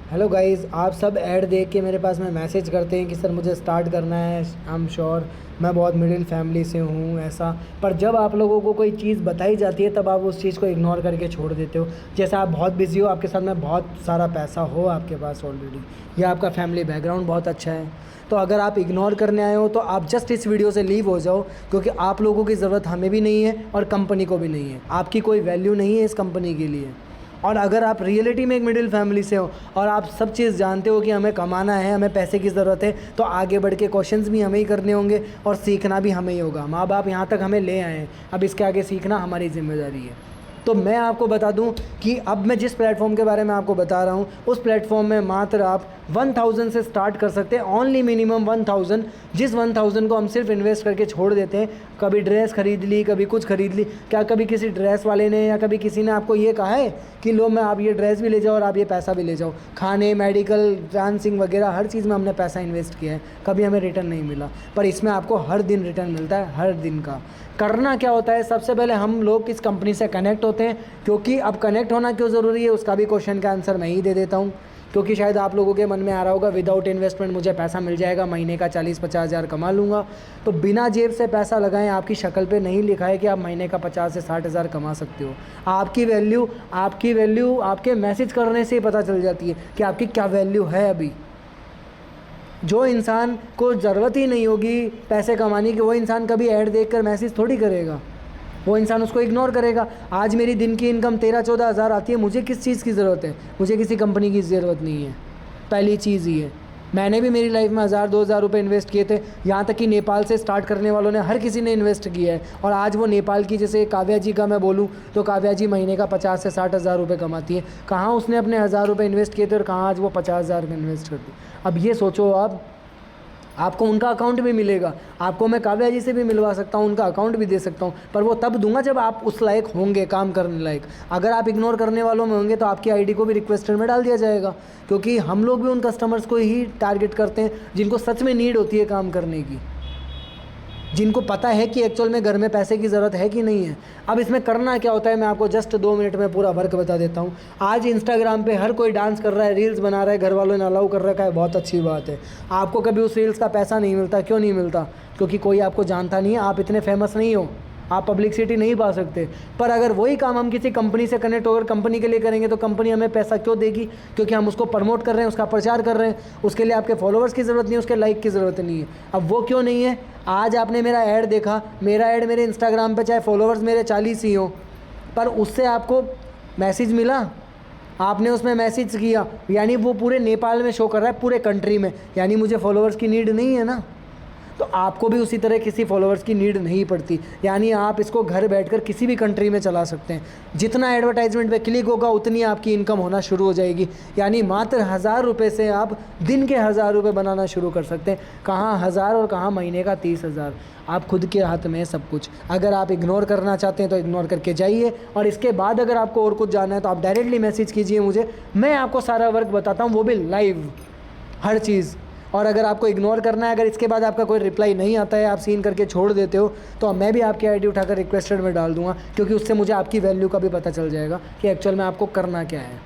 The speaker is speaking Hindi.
हेलो गाइस, आप सब ऐड देख के मेरे पास में मैसेज करते हैं कि सर मुझे स्टार्ट करना है। आई एम श्योर मैं बहुत मिडिल फैमिली से हूँ ऐसा। पर जब आप लोगों को कोई चीज़ बताई जाती है तब आप उस चीज़ को इग्नोर करके छोड़ देते हो। जैसे आप बहुत बिज़ी हो, आपके साथ में बहुत सारा पैसा हो आपके पास ऑलरेडी, या आपका फैमिली बैकग्राउंड बहुत अच्छा है, तो अगर आप इग्नोर करने आए हो तो आप जस्ट इस वीडियो से लीव हो जाओ, क्योंकि आप लोगों की ज़रूरत हमें भी नहीं है और कंपनी को भी नहीं है। आपकी कोई वैल्यू नहीं है इस कंपनी के लिए। और अगर आप रियलिटी में एक मिडिल फैमिली से हो और आप सब चीज़ जानते हो कि हमें कमाना है, हमें पैसे की ज़रूरत है, तो आगे बढ़ के क्वेश्चंस भी हमें ही करने होंगे और सीखना भी हमें ही होगा। माँ बाप यहाँ तक हमें ले आए हैं, अब इसके आगे सीखना हमारी ज़िम्मेदारी है। तो मैं आपको बता दूं कि अब मैं जिस प्लेटफॉर्म के बारे में आपको बता रहा हूं, उस प्लेटफॉर्म में मात्र आप 1000 से स्टार्ट कर सकते हैं, ओनली मिनिमम 1000। जिस 1000 को हम सिर्फ इन्वेस्ट करके छोड़ देते हैं। कभी ड्रेस खरीद ली, कभी कुछ खरीद ली। क्या कभी किसी ड्रेस वाले ने या कभी किसी ने आपको ये कहा है कि लो मैं आप ये ड्रेस भी ले जाओ और आप ये पैसा भी ले जाओ? खाने, मेडिकल, डांसिंग वगैरह हर चीज़ में हमने पैसा इन्वेस्ट किया है, कभी हमें रिटर्न नहीं मिला। पर इसमें आपको हर दिन रिटर्न मिलता है, हर दिन का। करना क्या होता है, सबसे पहले हम लोग किस कंपनी से कनेक्ट होते हैं, क्योंकि अब कनेक्ट होना क्यों ज़रूरी है उसका भी क्वेश्चन का आंसर मैं ही दे देता हूँ। क्योंकि शायद आप लोगों के मन में आ रहा होगा विदाउट इन्वेस्टमेंट मुझे पैसा मिल जाएगा, महीने का 40-50 हज़ार कमा लूँगा। तो बिना जेब से पैसा लगाएं, आपकी शक्ल पे नहीं लिखा है कि आप महीने का 50 से 60 हज़ार कमा सकते हो। आपकी वैल्यू आपके मैसेज करने से ही पता चल जाती है कि आपकी क्या वैल्यू है। अभी जो इंसान को ज़रूरत ही नहीं होगी पैसे कमाने की, वो इंसान कभी ऐड देखकर मैसेज थोड़ी करेगा, वो इंसान उसको इग्नोर करेगा। आज मेरी दिन की इनकम 13-14 हज़ार आती है, मुझे किस चीज़ की ज़रूरत है? मुझे किसी कंपनी की ज़रूरत नहीं है। पहली चीज़ ये, मैंने भी मेरी लाइफ में 1000-2000 रुपये इन्वेस्ट किए थे। यहाँ तक कि नेपाल से स्टार्ट करने वालों ने हर किसी ने इन्वेस्ट किया है। और आज वो नेपाल की, जैसे काव्या जी का मैं बोलूँ तो काव्या जी महीने का 50 से 60 हज़ार रुपये कमाती है। कहाँ उसने अपने 1000 रुपये इन्वेस्ट किए थे और कहाँ आज वो 50 हज़ार में इन्वेस्ट करती। अब ये सोचो, आपको उनका अकाउंट भी मिलेगा, आपको मैं काव्या जी से भी मिलवा सकता हूँ, उनका अकाउंट भी दे सकता हूँ, पर वो तब दूंगा जब आप उस लायक होंगे, काम करने लायक। अगर आप इग्नोर करने वालों में होंगे तो आपकी आईडी को भी रिक्वेस्टेड में डाल दिया जाएगा, क्योंकि हम लोग भी उन कस्टमर्स को ही टारगेट करते हैं जिनको सच में नीड होती है काम करने की, जिनको पता है कि एक्चुअल में घर में पैसे की ज़रूरत है कि नहीं है। अब इसमें करना क्या होता है, मैं आपको जस्ट 2 मिनट में पूरा वर्क बता देता हूँ। आज इंस्टाग्राम पे हर कोई डांस कर रहा है, रील्स बना रहा है, घर वालों ने अलाउ कर रखा है, बहुत अच्छी बात है। आपको कभी उस रील्स का पैसा नहीं मिलता, क्यों नहीं मिलता? क्योंकि कोई आपको जानता नहीं है, आप इतने फेमस नहीं हो, आप पब्लिसिटी नहीं पा सकते। पर अगर वही काम हम किसी कंपनी से कनेक्ट होकर कंपनी के लिए करेंगे तो कंपनी हमें पैसा क्यों देगी? क्योंकि हम उसको प्रमोट कर रहे हैं, उसका प्रचार कर रहे हैं। उसके लिए आपके फॉलोअर्स की ज़रूरत नहीं है, उसके लाइक की ज़रूरत नहीं है। अब वो क्यों नहीं है? आज आपने मेरा ऐड देखा, मेरा ऐड मेरे इंस्टाग्राम पे चाहे फॉलोअर्स मेरे 40 ही हो, पर उससे आपको मैसेज मिला, आपने उसमें मैसेज किया, यानी वो पूरे नेपाल में शो कर रहा है, पूरे कंट्री में, यानी मुझे फॉलोअर्स की नीड नहीं है ना। तो आपको भी उसी तरह किसी फॉलोअर्स की नीड नहीं पड़ती, यानी आप इसको घर बैठकर किसी भी कंट्री में चला सकते हैं। जितना एडवर्टाइजमेंट पे क्लिक होगा उतनी आपकी इनकम होना शुरू हो जाएगी, यानी मात्र 1000 रुपये से आप दिन के 1000 रुपये बनाना शुरू कर सकते हैं। कहाँ 1000 और कहाँ महीने का 30 हज़ार, आप खुद के हाथ में है सब कुछ। अगर आप इग्नोर करना चाहते हैं तो इग्नोर करके जाइए, और इसके बाद अगर आपको और कुछ जानना है तो आप डायरेक्टली मैसेज कीजिए मुझे, मैं आपको सारा वर्क बताता हूँ, वो भी लाइव, हर चीज़। और अगर आपको इग्नोर करना है, अगर इसके बाद आपका कोई रिप्लाई नहीं आता है, आप सीन करके छोड़ देते हो, तो मैं भी आपकी आईडी उठाकर रिक्वेस्टेड में डाल दूंगा, क्योंकि उससे मुझे आपकी वैल्यू का भी पता चल जाएगा कि एक्चुअल में आपको करना क्या है।